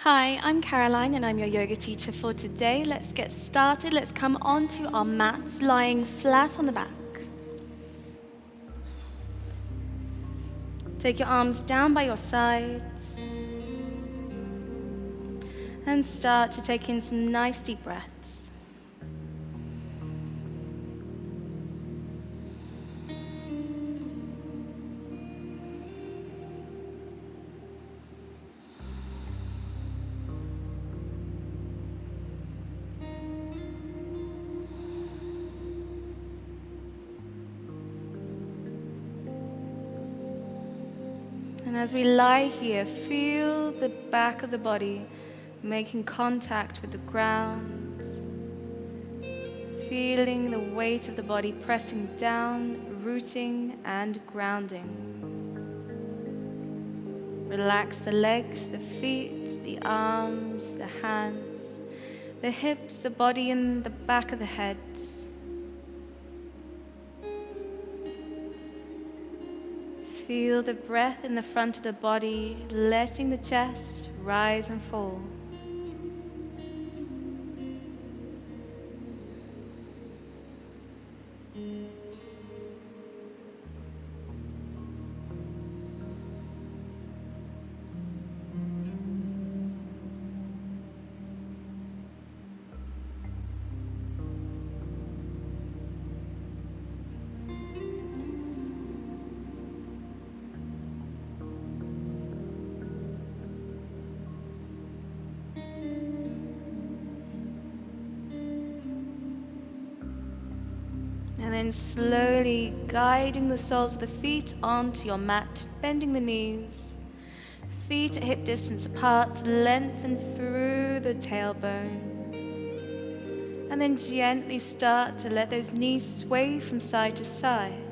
Hi, I'm Caroline and I'm your yoga teacher for today. Let's get started. Let's come onto our mats, lying flat on the back. Take your arms down by your sides and start to take in some nice deep breaths. And as we lie here, feel the back of the body making contact with the ground, feeling the weight of the body pressing down, rooting and grounding. Relax the legs, the feet, the arms, the hands, the hips, the body and the back of the head. Feel the breath in the front of the body, letting the chest rise and fall. And then slowly guiding the soles of the feet onto your mat, bending the knees, feet at hip distance apart, lengthen through the tailbone. And then gently start to let those knees sway from side to side.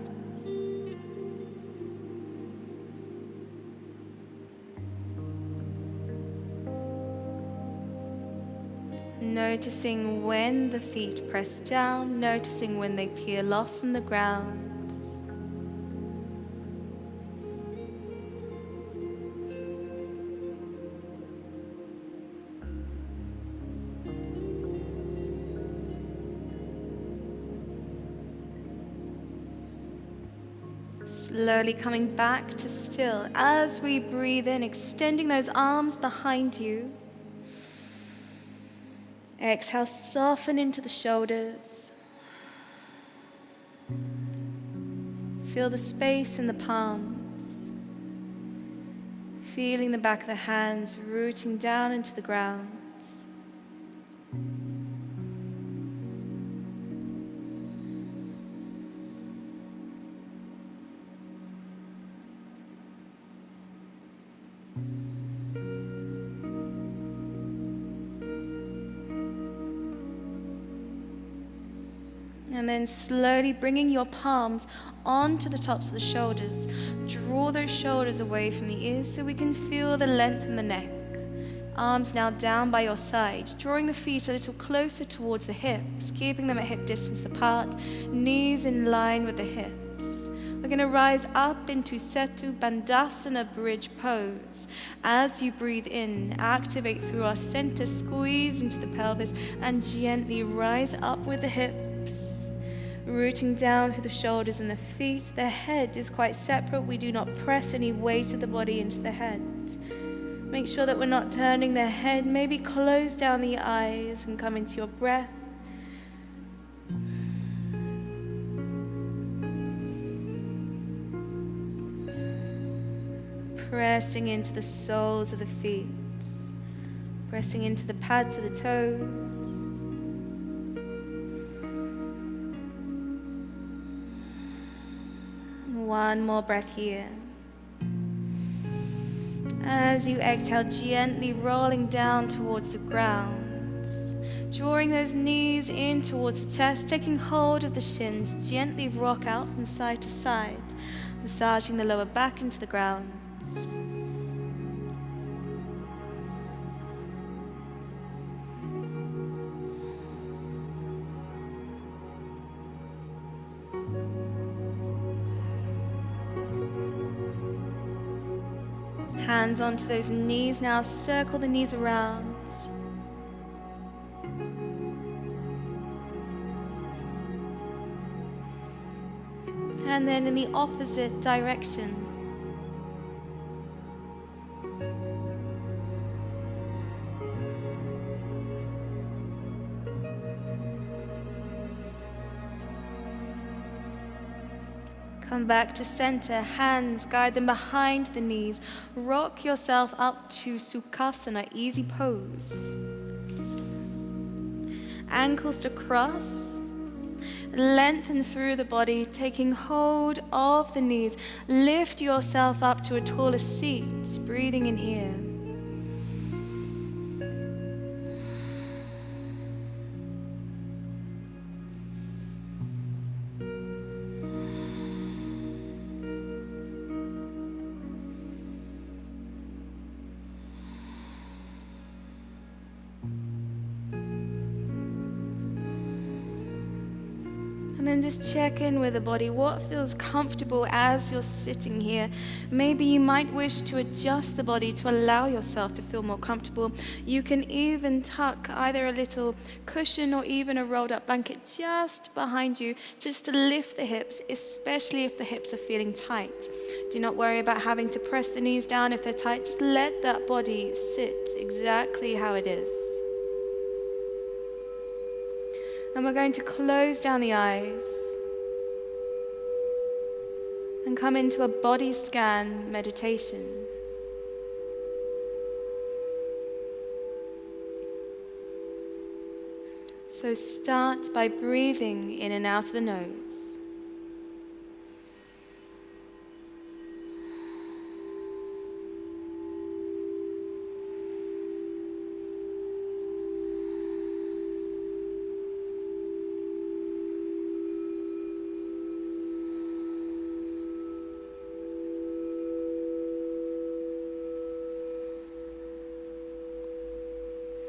Noticing when the feet press down, noticing when they peel off from the ground. Slowly coming back to still as we breathe in, extending those arms behind you. Exhale, soften into the shoulders. Feel the space in the palms. Feeling the back of the hands rooting down into the ground. And then slowly bringing your palms onto the tops of the shoulders. Draw those shoulders away from the ears so we can feel the length in the neck. Arms now down by your side, drawing the feet a little closer towards the hips, keeping them at hip distance apart, knees in line with the hips. We're going to rise up into Setu Bandhasana bridge pose. As you breathe in, activate through our center, squeeze into the pelvis, and gently rise up with the hips. Rooting down through the shoulders and the feet. The head is quite separate. We do not press any weight of the body into the head. Make sure that we're not turning the head. Maybe close down the eyes and come into your breath. Pressing into the soles of the feet. Pressing into the pads of the toes. One more breath here. As you exhale, gently rolling down towards the ground, drawing those knees in towards the chest, taking hold of the shins, gently rock out from side to side, massaging the lower back into the ground. Hands onto those knees now, circle the knees around. And then in the opposite direction. Come back to center, hands, guide them behind the knees. Rock yourself up to Sukhasana, easy pose. Ankles to cross. Lengthen through the body, taking hold of the knees. Lift yourself up to a taller seat, breathing in here. And then just check in with the body. What feels comfortable as you're sitting here? Maybe you might wish to adjust the body to allow yourself to feel more comfortable. You can even tuck either a little cushion or even a rolled up blanket just behind you, just to lift the hips, especially if the hips are feeling tight. Do not worry about having to press the knees down if they're tight. Just let that body sit exactly how it is. And we're going to close down the eyes and come into a body scan meditation. So start by breathing in and out of the nose.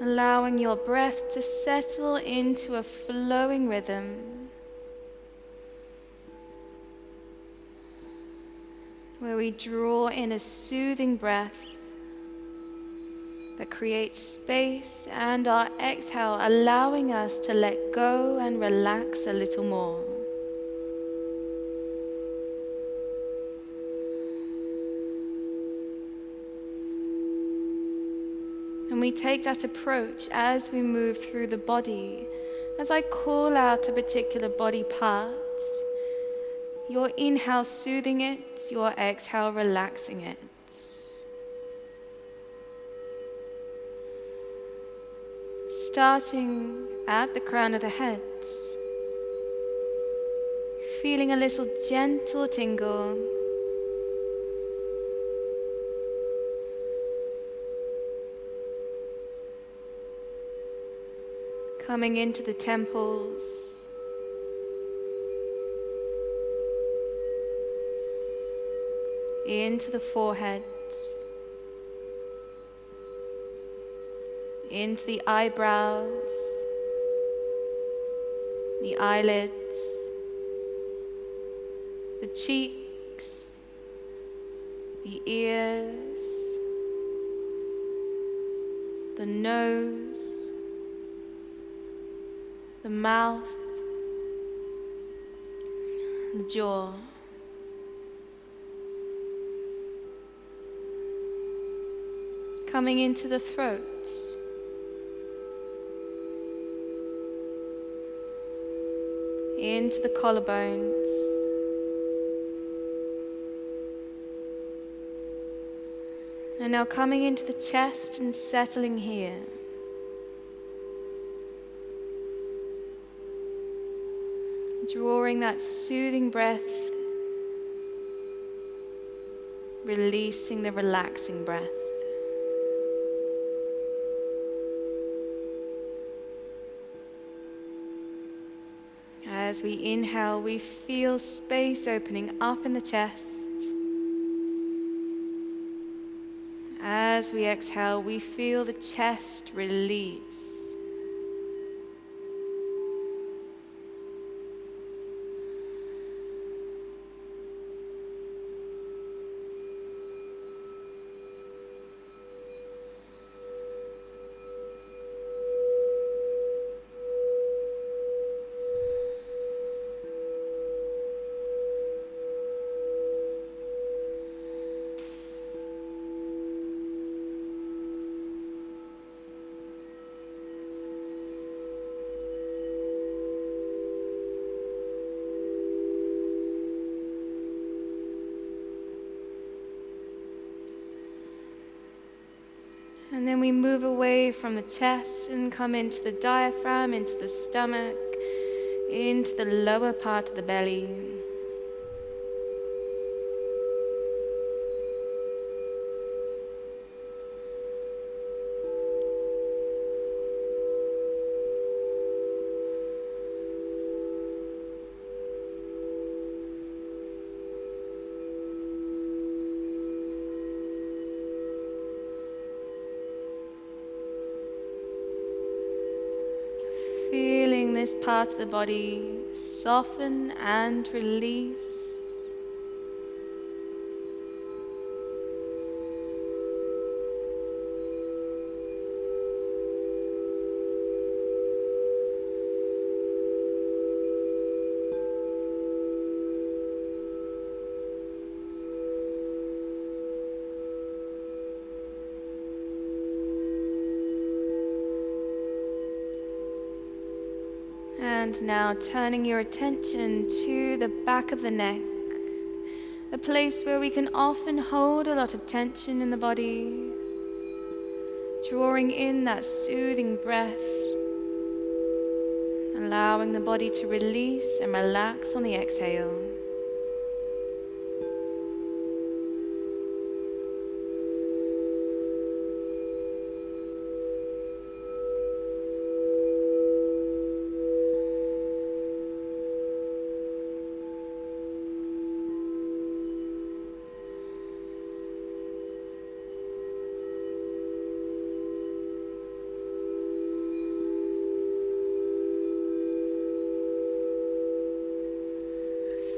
Allowing your breath to settle into a flowing rhythm where we draw in a soothing breath that creates space, and our exhale allowing us to let go and relax a little more. And we take that approach as we move through the body. As I call out a particular body part, your inhale soothing it, your exhale relaxing it. Starting at the crown of the head, feeling a little gentle tingle. Coming into the temples, into the forehead, into the eyebrows, the eyelids, the cheeks, the ears, the nose, the mouth, the jaw. Coming into the throat, into the collarbones, and now coming into the chest and settling here. Drawing that soothing breath, releasing the relaxing breath. As we inhale, we feel space opening up in the chest. As we exhale, we feel the chest release. And then we move away from the chest and come into the diaphragm, into the stomach, into the lower part of the belly. Feeling this part of the body soften and release. And now turning your attention to the back of the neck, a place where we can often hold a lot of tension in the body, drawing in that soothing breath, allowing the body to release and relax on the exhale.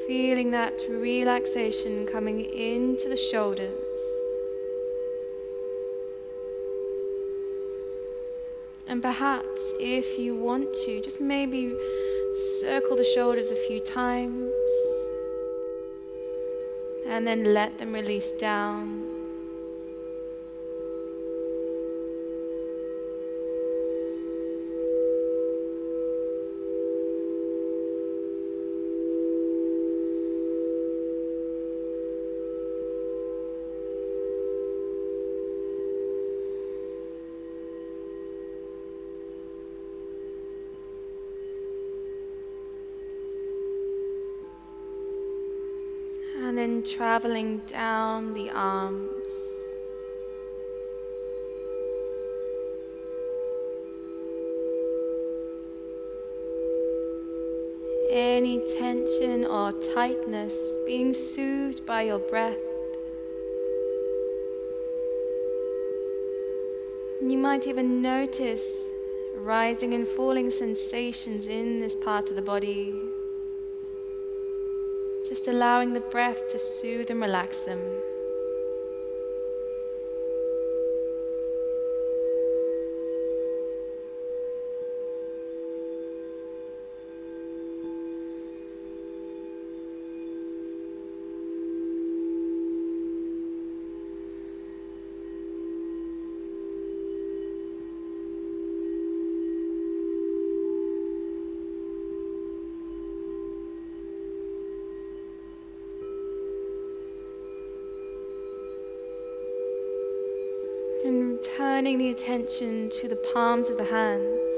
Feeling that relaxation coming into the shoulders. And perhaps if you want to, just maybe circle the shoulders a few times and then let them release down. And then traveling down the arms. Any tension or tightness being soothed by your breath. And you might even notice rising and falling sensations in this part of the body. Just allowing the breath to soothe and relax them. And turning the attention to the palms of the hands.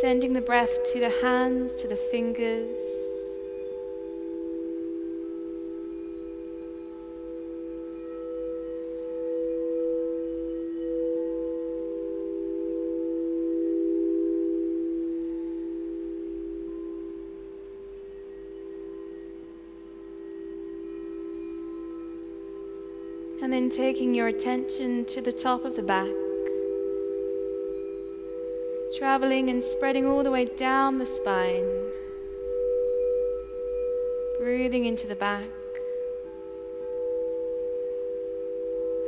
Sending the breath to the hands, to the fingers. And then taking your attention to the top of the back, traveling and spreading all the way down the spine, breathing into the back,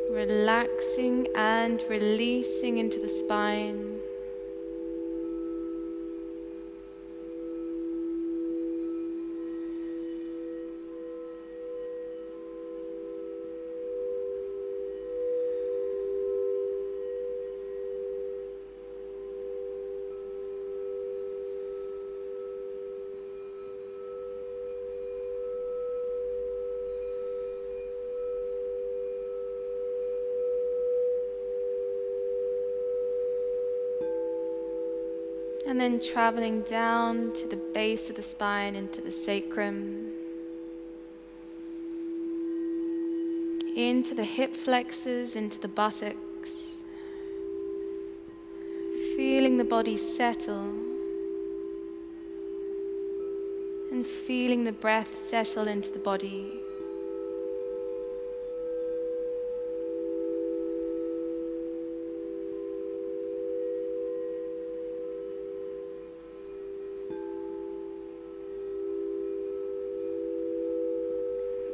relaxing and releasing into the spine. And then traveling down to the base of the spine into the sacrum, into the hip flexors, into the buttocks, feeling the body settle and feeling the breath settle into the body.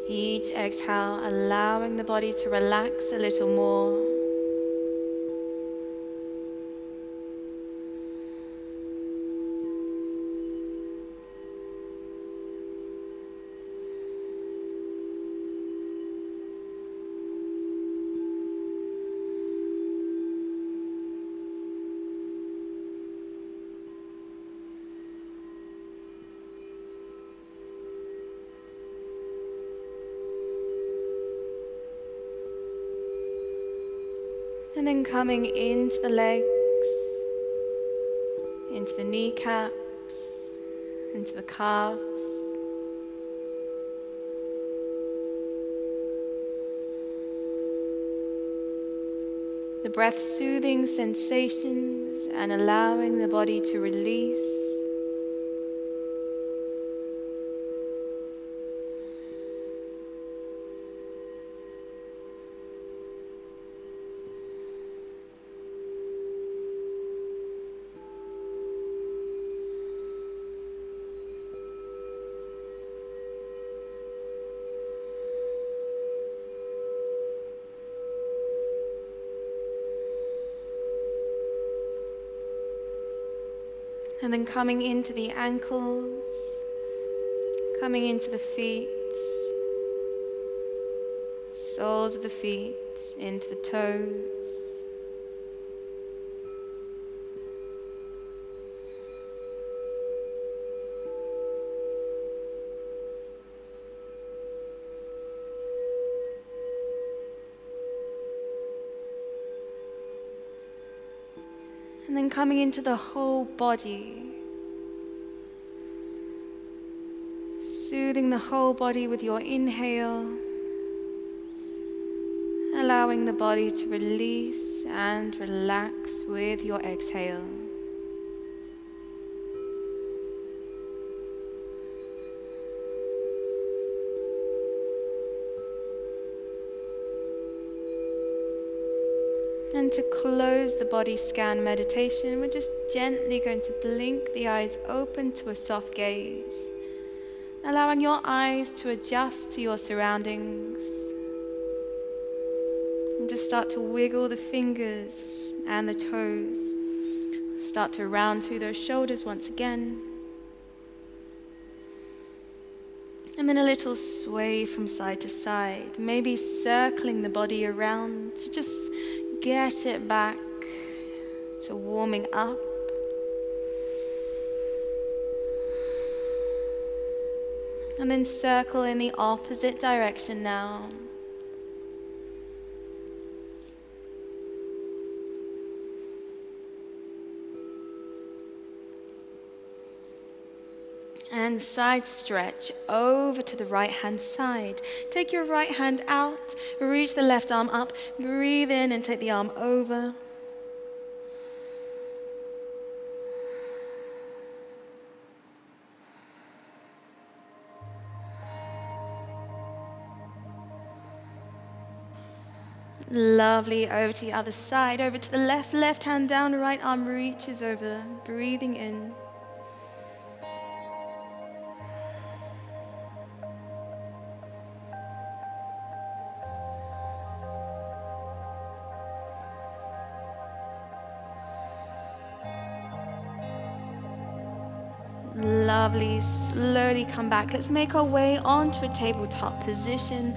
Each exhale, allowing the body to relax a little more. And then coming into the legs, into the kneecaps, into the calves. The breath soothing sensations and allowing the body to release. And then coming into the ankles, coming into the feet, soles of the feet, into the toes. And then coming into the whole body, soothing the whole body with your inhale, allowing the body to release and relax with your exhale. And to close the body scan meditation, we're just gently going to blink the eyes open to a soft gaze, allowing your eyes to adjust to your surroundings. And just start to wiggle the fingers and the toes. Start to round through those shoulders once again. And then a little sway from side to side, maybe circling the body around to just get it back to warming up. And then circle in the opposite direction now. And side stretch over to the right hand side. Take your right hand out, reach the left arm up, breathe in and take the arm over. Lovely, over to the other side, over to the left hand down, right arm reaches over, breathing in. Lovely, slowly come back. Let's make our way onto a tabletop position.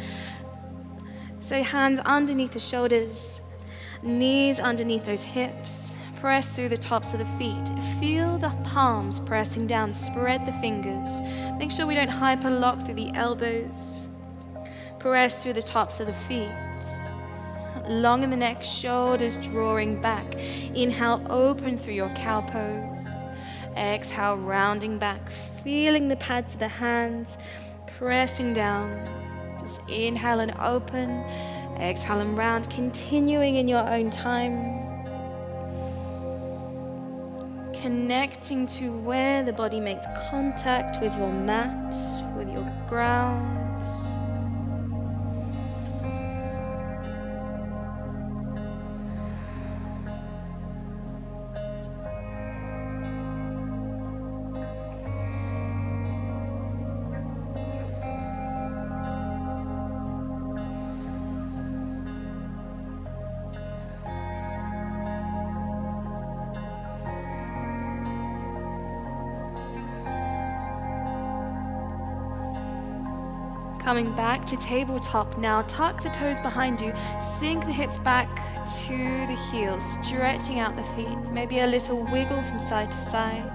So hands underneath the shoulders, knees underneath those hips. Press through the tops of the feet. Feel the palms pressing down. Spread the fingers. Make sure we don't hyperlock through the elbows. Press through the tops of the feet. Long in the neck, shoulders drawing back. Inhale, open through your cow pose. Exhale, rounding back, feeling the pads of the hands, pressing down. Just inhale and open, exhale and round, continuing in your own time. Connecting to where the body makes contact with your mat, with your ground. Coming back to tabletop now, tuck the toes behind you, sink the hips back to the heels, stretching out the feet, maybe a little wiggle from side to side.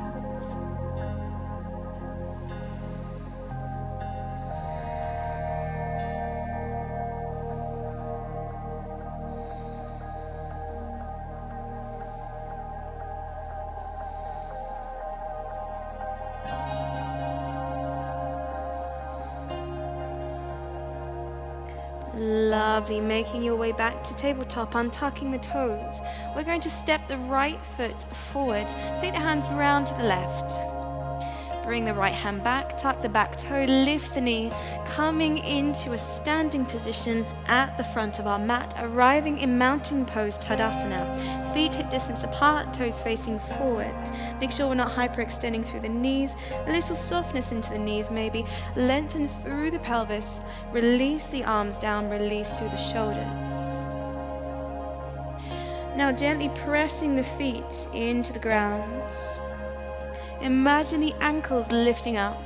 Lovely, making your way back to tabletop, untucking the toes. We're going to step the right foot forward, take the hands round to the left. Bring the right hand back, tuck the back toe, lift the knee, coming into a standing position at the front of our mat, arriving in mountain pose, Tadasana. Feet hip distance apart, toes facing forward. Make sure we're not hyperextending through the knees. A little softness into the knees maybe. Lengthen through the pelvis. Release the arms down, release through the shoulders. Now gently pressing the feet into the ground. Imagine the ankles lifting up.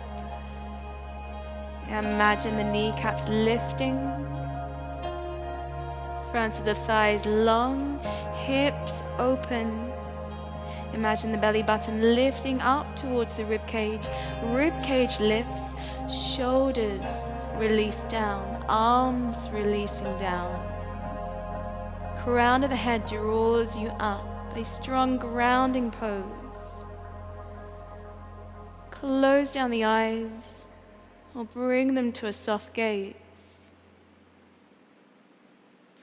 Imagine the kneecaps lifting. Front of the thighs long, hips open. Imagine the belly button lifting up towards the rib cage. Rib cage lifts, shoulders release down, arms releasing down. Crown of the head draws you up, a strong grounding pose. Close down the eyes or bring them to a soft gaze.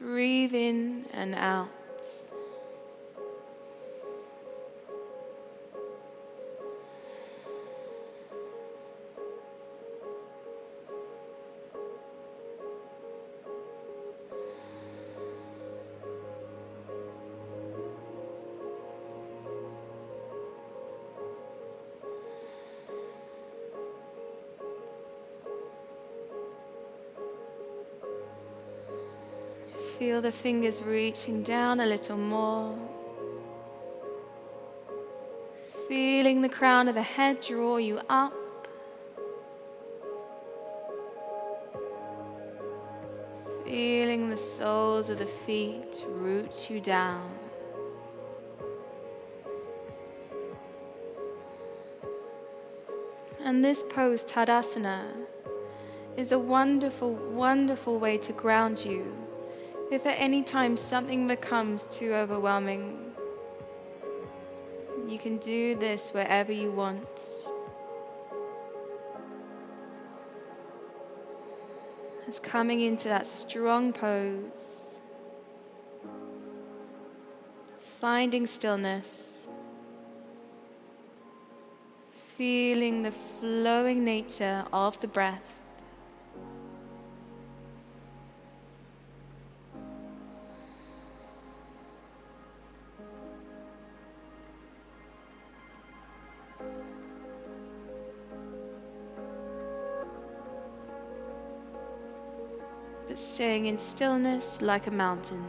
Breathe in and out. Feel the fingers reaching down a little more. Feeling the crown of the head draw you up. Feeling the soles of the feet root you down. And this pose, Tadasana, is a wonderful, wonderful way to ground you. If at any time something becomes too overwhelming, you can do this wherever you want. It's coming into that strong pose, finding stillness, feeling the flowing nature of the breath. But staying in stillness like a mountain.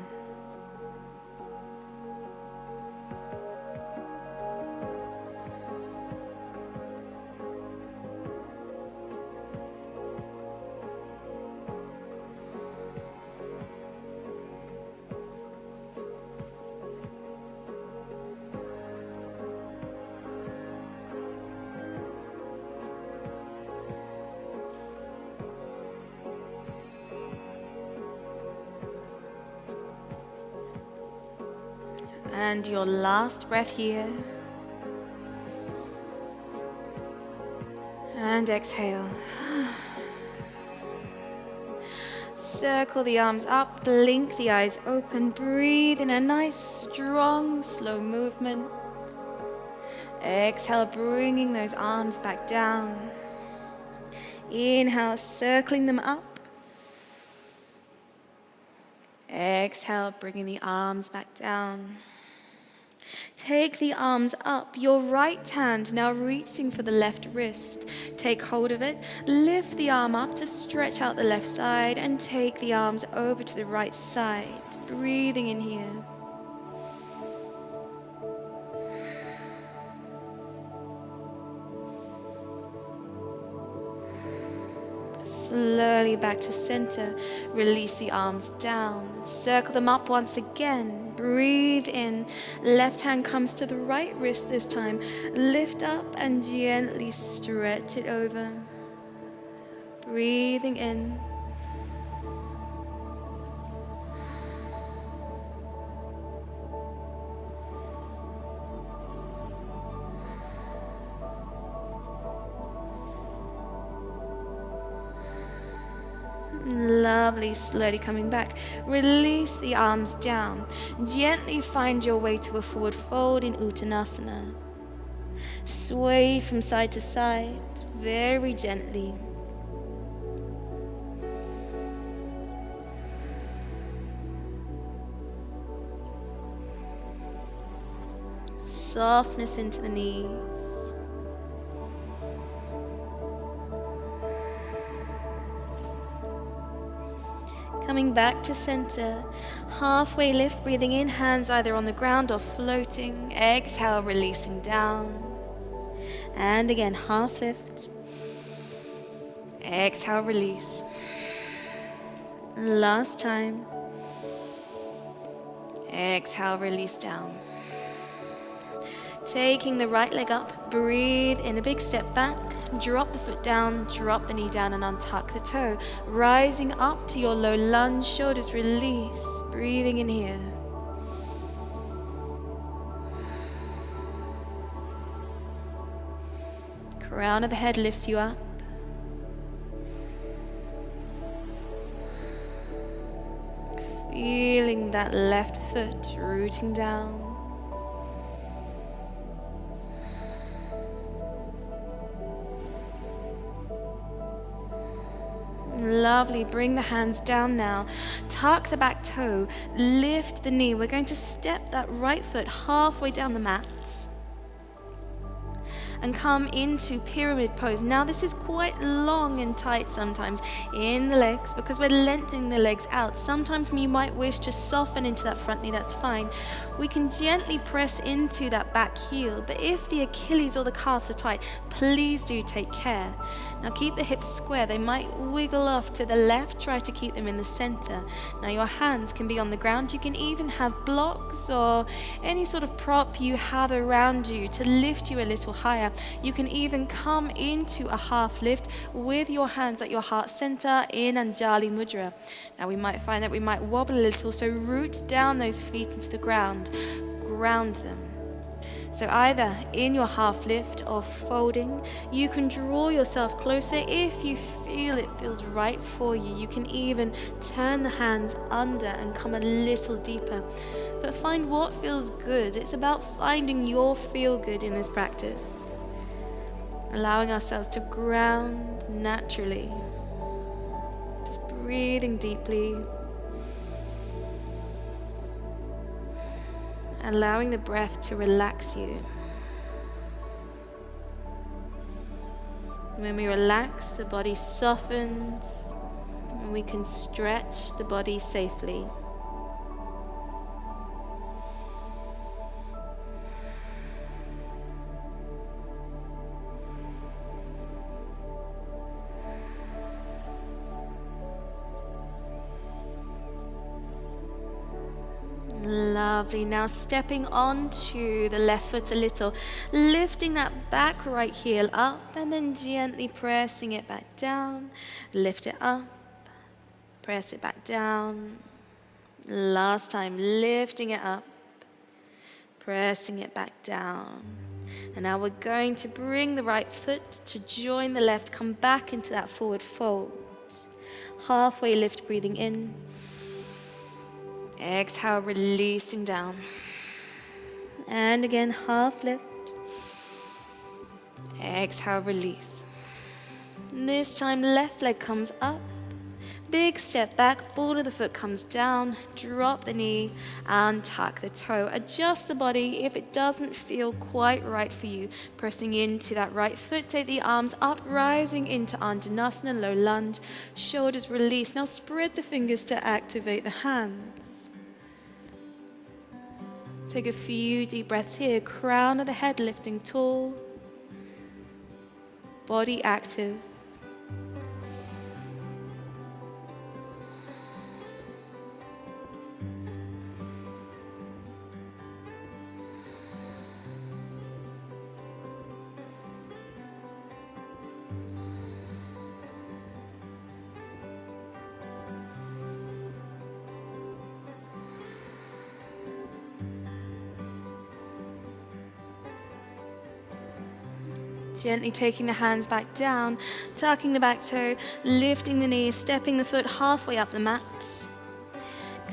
And your last breath here. And exhale. Circle the arms up, blink the eyes open, breathe in a nice, strong, slow movement. Exhale, bringing those arms back down. Inhale, circling them up. Exhale, bringing the arms back down. Take the arms up, your right hand now reaching for the left wrist. Take hold of it, lift the arm up to stretch out the left side and take the arms over to the right side. Breathing in here. Slowly back to center. Release the arms down. Circle them up once again. Breathe in. Left hand comes to the right wrist this time. Lift up and gently stretch it over. Breathing in. Lovely, slowly coming back. Release the arms down. Gently find your way to a forward fold in Uttanasana. Sway from side to side, very gently. Softness into the knees. Coming back to center, halfway lift, breathing in, hands either on the ground or floating. Exhale, releasing down. And again, half lift. Exhale, release. Last time. Exhale, release down. Taking the right leg up, breathe in a big step back, drop the foot down, drop the knee down and untuck the toe. Rising up to your low lunge, shoulders release, breathing in here. Crown of the head lifts you up. Feeling that left foot rooting down. Lovely, bring the hands down now. Tuck the back toe, lift the knee. We're going to step that right foot halfway down the mat and come into pyramid pose. Now this is quite long and tight sometimes in the legs because we're lengthening the legs out. Sometimes you might wish to soften into that front knee, that's fine. We can gently press into that back heel, but if the Achilles or the calves are tight, please do take care. Now keep the hips square. They might wiggle off to the left, try to keep them in the center. Now your hands can be on the ground. You can even have blocks or any sort of prop you have around you to lift you a little higher. You can even come into a half lift with your hands at your heart center in Anjali Mudra. Now we might find that we might wobble a little, so root down those feet into the ground, ground them. So either in your half lift or folding, you can draw yourself closer if you feel it feels right for you. You can even turn the hands under and come a little deeper. But find what feels good. It's about finding your feel good in this practice. Allowing ourselves to ground naturally. Just breathing deeply. Allowing the breath to relax you. When we relax, the body softens and we can stretch the body safely. Lovely. Now stepping onto the left foot a little, lifting that back right heel up and then gently pressing it back down. Lift it up, press it back down. Last time, lifting it up, pressing it back down. And now we're going to bring the right foot to join the left. Come back into that forward fold. Halfway lift, breathing in. Exhale, releasing down. And again, half lift. Exhale, release. And this time, left leg comes up. Big step back, ball of the foot comes down, drop the knee and tuck the toe. Adjust the body if it doesn't feel quite right for you. Pressing into that right foot, take the arms up, rising into Anjanasana, low lunge, shoulders release. Now spread the fingers to activate the hands. Take a few deep breaths here, crown of the head lifting tall, body active. Gently taking the hands back down, tucking the back toe, lifting the knee, stepping the foot halfway up the mat.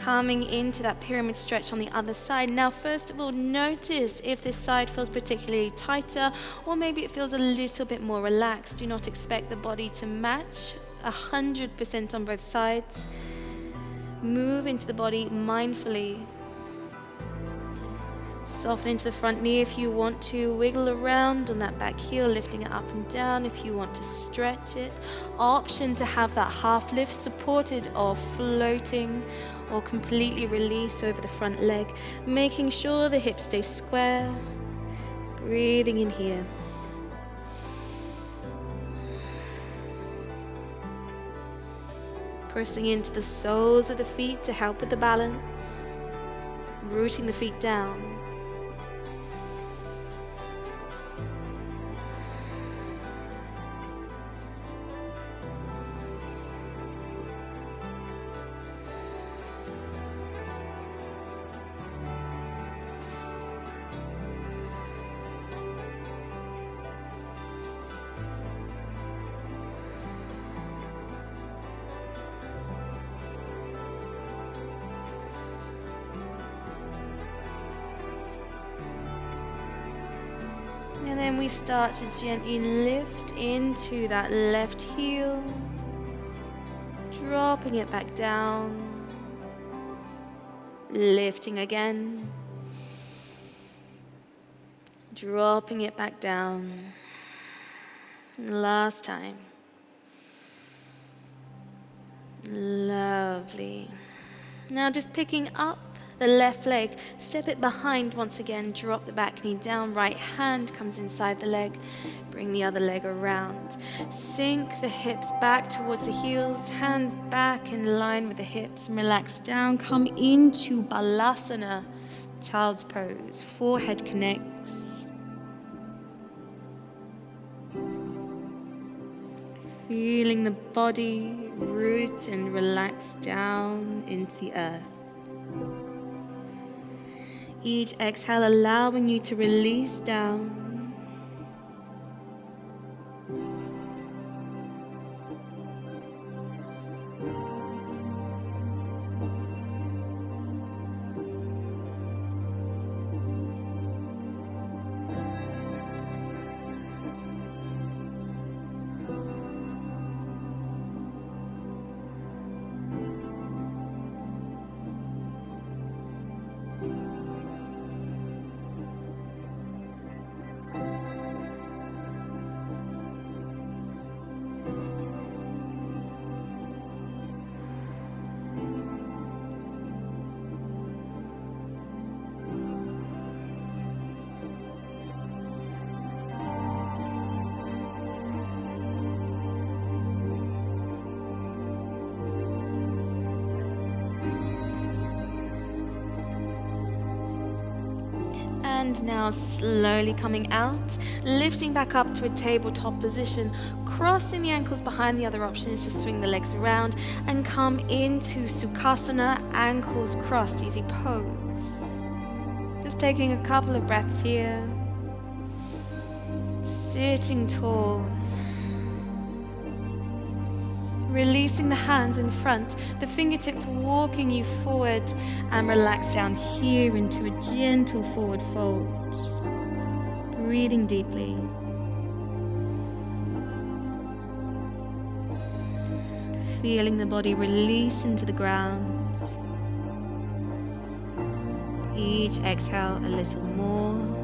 Coming into that pyramid stretch on the other side. Now, first of all, notice if this side feels particularly tighter or maybe it feels a little bit more relaxed. Do not expect the body to match 100% on both sides. Move into the body mindfully. Soften into the front knee if you want to. Wiggle around on that back heel, lifting it up and down if you want to stretch it. Option to have that half lift supported or floating or completely release over the front leg. Making sure the hips stay square. Breathing in here. Pressing into the soles of the feet to help with the balance. Rooting the feet down. And then we start to gently lift into that left heel, dropping it back down, lifting again, dropping it back down. And last time. Lovely. Now just picking up the left leg, step it behind once again, drop the back knee down, right hand comes inside the leg, bring the other leg around. Sink the hips back towards the heels, hands back in line with the hips, and relax down. Come into Balasana, child's pose, forehead connects. Feeling the body root and relax down into the earth. Each exhale allowing you to release down. And now slowly coming out, lifting back up to a tabletop position, crossing the ankles behind. The other option is to swing the legs around and come into Sukhasana, ankles crossed, easy pose. Just taking a couple of breaths here. Sitting tall. Releasing the hands in front, the fingertips walking you forward, and relax down here into a gentle forward fold. Breathing deeply. Feeling the body release into the ground. Each exhale a little more.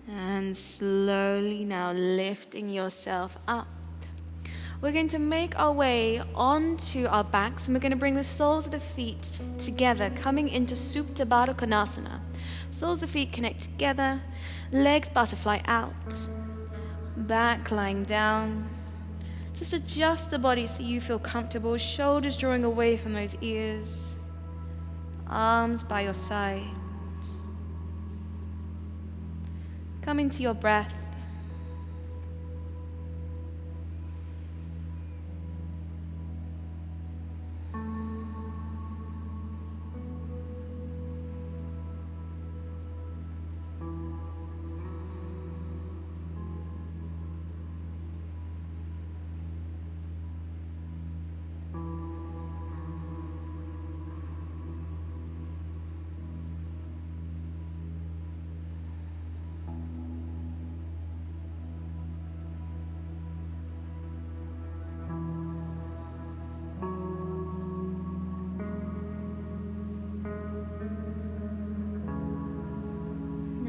And slowly now lifting yourself up. We're going to make our way onto our backs, and we're going to bring the soles of the feet together, coming into Supta Baddha Konasana. Soles of the feet connect together, legs butterfly out, back lying down. Just adjust the body so you feel comfortable, shoulders drawing away from those ears, arms by your side. Come into your breath.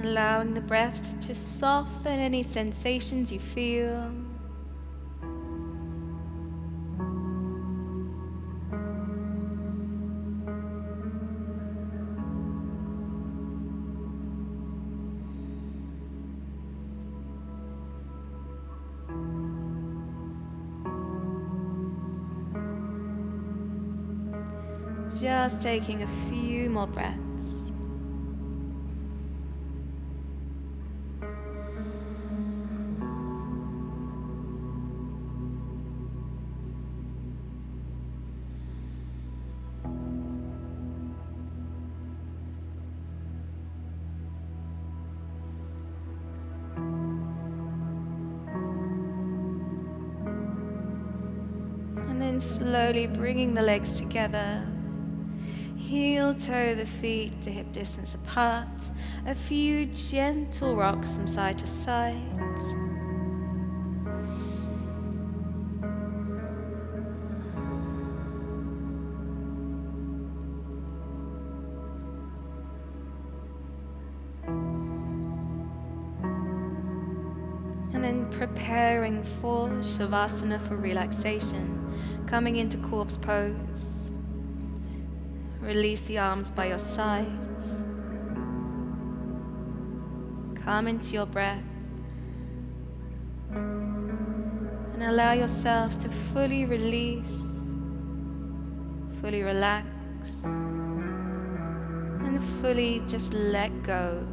Allowing the breath to soften any sensations you feel. Just taking a few more breaths. And then slowly bringing the legs together. Heel toe the feet to hip distance apart. A few gentle rocks from side to side. And then preparing for Shavasana, for relaxation. Coming into corpse pose. Release the arms by your sides. Come into your breath. And allow yourself to fully release, fully relax, and fully just let go.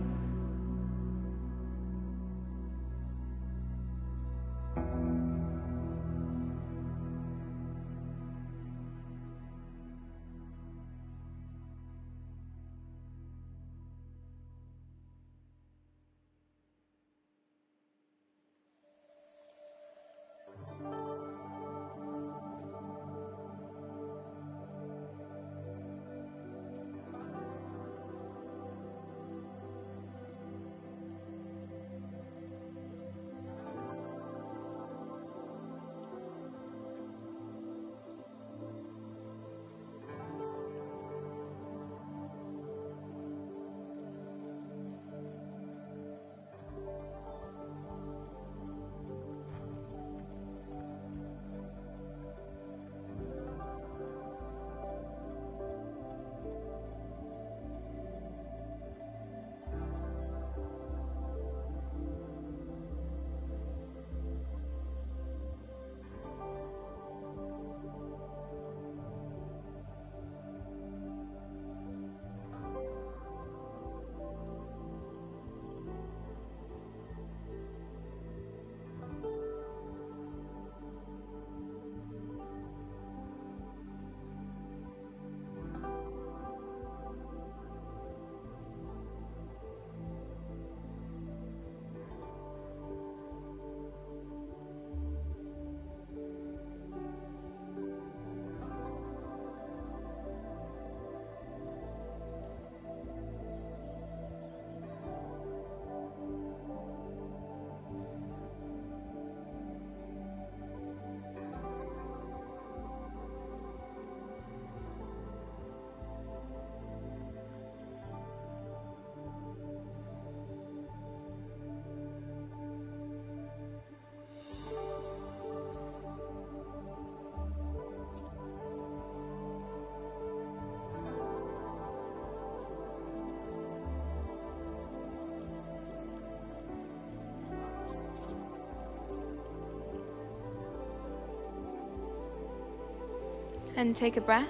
And take a breath.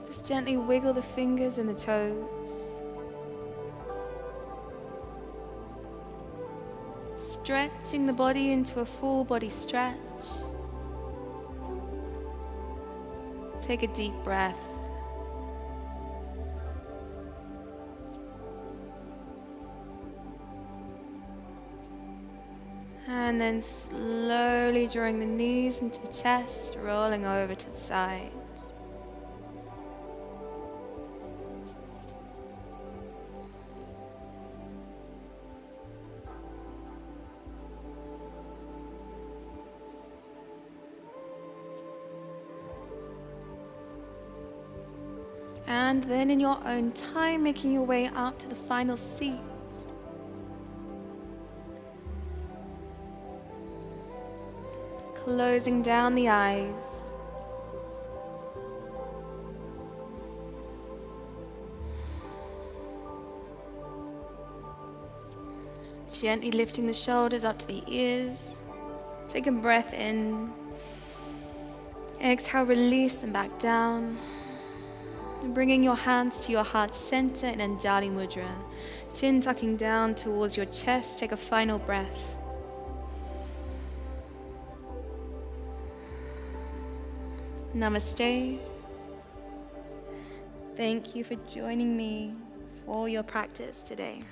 Just gently wiggle the fingers and the toes. Stretching the body into a full body stretch. Take a deep breath. And then slowly drawing the knees into the chest, rolling over to the side. And then in your own time, making your way up to the final seat. Closing down the eyes. Gently lifting the shoulders up to the ears. Take a breath in. Exhale, release them back down. And bringing your hands to your heart center in Anjali Mudra. Chin tucking down towards your chest. Take a final breath. Namaste. Thank you for joining me for your practice today.